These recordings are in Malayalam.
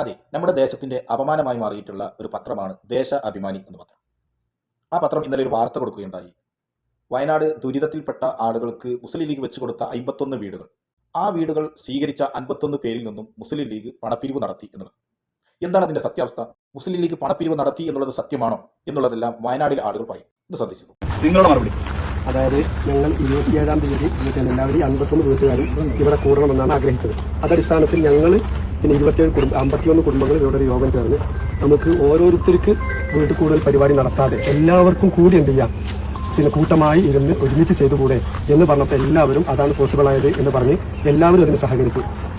അതെ, നമ്മുടെ ദേശത്തിന്റെ അപമാനമായി മാറിയിട്ടുള്ള ഒരു പത്രമാണ് ദേശ അഭിമാനി എന്ന പത്രം. ആ പത്രം ഇന്നലെ ഒരു വാർത്ത കൊടുക്കുകയുണ്ടായി. വയനാട് ദുരിതത്തിൽപ്പെട്ട ആളുകൾക്ക് മുസ്ലിം ലീഗ് വെച്ചു കൊടുത്ത 51 വീടുകൾ, ആ വീടുകൾ സ്വീകരിച്ച 51 പേരിൽ നിന്നും മുസ്ലിം ലീഗ് പണപ്പിരിവ് നടത്തി എന്നുള്ളത്. എന്താണ് അതിന്റെ സത്യാവസ്ഥ? മുസ്ലിം ലീഗ് പണപ്പിരിവ് നടത്തി എന്നുള്ളത് സത്യമാണോ എന്നുള്ളതെല്ലാം വയനാടിലെ ആളുകൾ പറയും. ഇത് ശ്രദ്ധിച്ചു. നിങ്ങളുടെ മറുപടി. അതായത് ഞങ്ങൾ 27-ാം തീയതി എല്ലാവരും 51 വീട്ടുകാരും ഇവിടെ കൂടണമെന്നാണ് ആഗ്രഹിച്ചത്. അതടിസ്ഥാനത്തിൽ ഞങ്ങൾ പിന്നെ 51 കുടുംബങ്ങൾ ഇവിടെ ഒരു യോഗം ചേർന്ന് നമുക്ക് ഓരോരുത്തർക്ക് വീട്ടിൽ കൂടുതൽ പരിപാടി നടത്താതെ എല്ലാവർക്കും കൂടി എന്ത് ചെയ്യാം, പിന്നെ കൂട്ടമായി ഇരുന്ന് ഒരുമിച്ച് ചെയ്തുകൂടെ എന്ന് പറഞ്ഞപ്പോൾ എല്ലാവരും അതാണ് പോസിബിൾ ആയത് എന്ന് പറഞ്ഞ് എല്ലാവരും അതിന്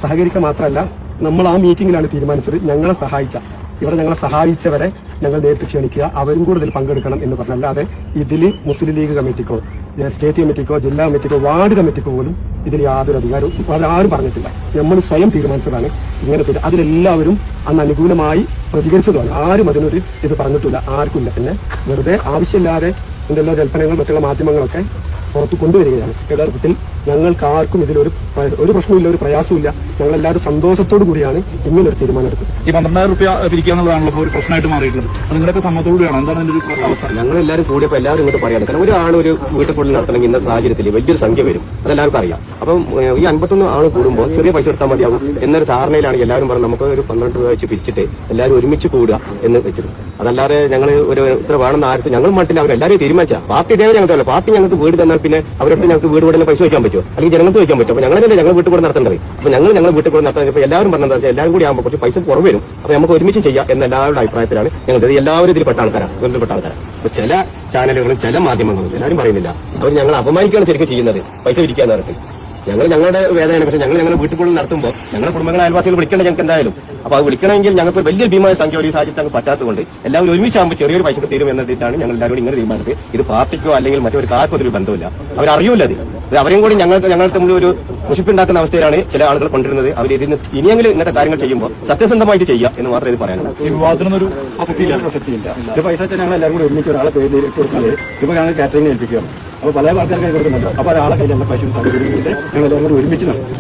സഹകരിക്കുക മാത്രമല്ല, നമ്മൾ ആ മീറ്റിംഗിലാണ് തീരുമാനിച്ചത് ഞങ്ങളെ സഹായിച്ചവരെ ഞങ്ങൾ നേരിട്ട് ക്ഷണിക്കുക, അവരും കൂടെ ഇതിൽ പങ്കെടുക്കണം എന്ന് പറഞ്ഞു. അല്ലാതെ ഇതിൽ മുസ്ലിം ലീഗ് കമ്മിറ്റിക്കോ സ്റ്റേറ്റ് കമ്മിറ്റിക്കോ ജില്ലാ കമ്മിറ്റിക്കോ വാർഡ് കമ്മിറ്റിക്കോ പോലും ഇതിൽ യാതൊരു അധികാരവും അവരാരും പറഞ്ഞിട്ടില്ല. നമ്മൾ സ്വയം തീരുമാനിച്ചതാണ് ഇങ്ങനത്തെ. അതിലെല്ലാവരും അന്ന് അനുകൂലമായി പ്രതികരിച്ചതാണ്. ആരും അതിനൊരു ഇത് പറഞ്ഞിട്ടില്ല, ആർക്കുമില്ല. പിന്നെ വെറുതെ ആവശ്യമില്ലാതെ എന്തെല്ലോ ജൽപ്പനങ്ങൾ മറ്റുള്ള മാധ്യമങ്ങളൊക്കെ പുറത്ത് കൊണ്ടുവരികയാണ്. യഥാർത്ഥത്തിൽ ഞങ്ങൾക്ക് ആർക്കും ഇതിലൊരു പ്രശ്നമില്ല, ഒരു പ്രയാസമില്ല. ഞങ്ങളെല്ലാവരും സന്തോഷത്തോടു കൂടിയാണ് ഇങ്ങനൊരു തീരുമാനം എടുത്തത്. ഈ 12,000 രൂപ പിരിക്കുക എന്നുള്ളതാണല്ലോ ഒരു പ്രശ്നമായിട്ട് മാറിയിട്ടുള്ളത്. നിങ്ങളുടെ സമ്മതത്തോടെയാണ് എന്താണ് അതിന്റെ ഒരു അവസ്ഥ? ഞങ്ങളെല്ലാവരും കൂടിയപ്പോൾ എല്ലാവരും ഇങ്ങോട്ട് പറയാൻ കാരണം ഒരാൾ ഒരു വീട്ടിൽ കൂടുതൽ നടത്തണമെങ്കിൽ ഇന്ന സാഹചര്യത്തിൽ വലിയൊരു സംഖ്യ വരും, അതെല്ലാവർക്കും അറിയാം. അപ്പം ഈ 51 ആൾ കൂടുമ്പോൾ ചെറിയ പൈസ എടുത്താൽ മതിയാവും എന്നൊരു ധാരണയിലാണ് എല്ലാവരും പറഞ്ഞത്. നമുക്ക് ഒരു 12 രൂപ വെച്ച് പിരിച്ചിട്ട് എല്ലാവരും ഒരുമിച്ച് കൂടുക എന്ന് വെച്ചിട്ട്, അതല്ലാതെ ഞങ്ങൾ ഒരു ഇത്ര വേണമെന്ന് ആർക്ക് ഞങ്ങൾ മട്ടില്ല. അവരെല്ലാവരും തീരുമാനിച്ചാൽ പാർട്ടി ഇതേ ഞങ്ങൾക്ക് പാർട്ടി ഞങ്ങൾക്ക് വീട് തന്നാൽ പിന്നെ അവരുടെ ഞങ്ങൾക്ക് വീട് കൂടെ പൈസ വയ്ക്കാൻ പറ്റുമോ, അല്ലെങ്കിൽ ജനങ്ങൾക്ക് വയ്ക്കാൻ പറ്റും. അപ്പൊ ഞങ്ങളല്ലേ ഞങ്ങൾ വീട്ടിൽ കൂടെ നടത്തേണ്ടത്. അപ്പൊ ഞങ്ങൾ വീട്ടിൽ കൂടെ നടത്താൻ ഇപ്പൊ എല്ലാവരും പറഞ്ഞത് എല്ലാവരും കൂടി ആകുമ്പോൾ കുറച്ച് പൈസ കുറവ് വരും, അപ്പൊ നമുക്ക് ഒരുമിച്ച് ചെയ്യാം എന്ന എല്ലാവരുടെ അഭിപ്രായത്തിലാണ് ഞങ്ങൾ. എല്ലാവരും ഇതിൽപ്പെട്ട ആൾക്കാരാണ്. അപ്പൊ ചില ചാനലുകളും ചില മാധ്യമങ്ങളും എല്ലാവരും പറയുന്നില്ല, അവർ ഞങ്ങൾ അപമാനിക്കുകയാണ് ശരിക്കും ചെയ്യുന്നത് പൈസ പിരിക്കാന്ന് പറഞ്ഞിട്ട്. ഞങ്ങളുടെ വേദനയാണ്. പക്ഷേ ഞങ്ങൾ വീട്ടിൽ കൂടെ നടത്തുമ്പോൾ ഞങ്ങളുടെ കുടുംബങ്ങളെ അയൽവാസികൾ വിളിക്കേണ്ട ഞങ്ങൾക്ക് എന്തായാലും. അപ്പൊ അത് വിളിക്കണമെങ്കിൽ ഞങ്ങൾക്ക് വലിയ ഭീമായ സംഖ്യ ഒരു സാഹചര്യത്തിൽ അങ്ങ് പറ്റാത്തതുകൊണ്ട് എല്ലാവരും ഒരുമിച്ചാകുമ്പോൾ ചെറിയൊരു പൈസ തീരും എന്നതിട്ടാണ് ഞങ്ങൾ എല്ലാവരും ഇങ്ങനെ തീരുമാനിച്ചത്. ഇത് പാർട്ടിക്കോ അല്ലെങ്കിൽ മറ്റൊരു കാർക്കോ ഒരു ബന്ധമില്ല, അവരറിയൂല. അത് അവരെയും കൂടി ഞങ്ങൾ തമ്മിൽ ഒരു മുഷിപ്പുണ്ടാക്കുന്ന അവസ്ഥയിലാണ് ചില ആളുകൾ കൊണ്ടിരുന്നത്. അവർ ഇതിന് ഇനിയെങ്കിലും ഇങ്ങനത്തെ കാര്യങ്ങൾ ചെയ്യുമ്പോൾ സത്യസന്ധമായിട്ട് ചെയ്യുക എന്ന് മാത്രമേ ഇത് പറയാനുള്ളൂ. ഈ വിവാദത്തിനൊരു പ്രസക്തിയില്ല. ഇത് പൈസ ഞങ്ങൾ എല്ലാവരും കൂടി ഒരുമിച്ച് ഒരാളെ പേര് കൊടുക്കുന്നത് ഇപ്പൊ ഞങ്ങൾ കാറ്ററിംഗ് ഏൽപ്പിക്കുകയാണ്. അപ്പൊ പല ആൾക്കാർക്ക് കൊടുക്കുന്നുണ്ട്. അപ്പൊ ഒരാളെ കയ്യിൽ ഞങ്ങൾ പൈസ സാഹചര്യത്തിൽ ഞങ്ങൾ എല്ലാവരും കൂടി ഒരുമിച്ച് നടക്കും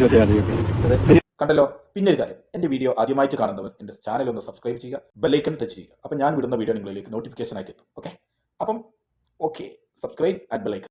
27-ാം തീയതി. കണ്ടല്ലോ. പിന്നെ ഒരു കാര്യം, എന്റെ വീഡിയോ ആദ്യമായിട്ട് കാണുന്നവർ എന്റെ ചാനൽ ഒന്ന് സബ്സ്ക്രൈബ് ചെയ്യുക, ബെല്ലൈക്കൺ ടച്ച് ചെയ്യുക. അപ്പം ഞാൻ വിടുന്ന വീഡിയോ നിങ്ങളിലേക്ക് നോട്ടിഫിക്കേഷൻ ആയിട്ട് എത്തും. ഓക്കെ, അപ്പം സബ്സ്ക്രൈബ് ആൻഡ് ബെല്ലൈക്കൺ.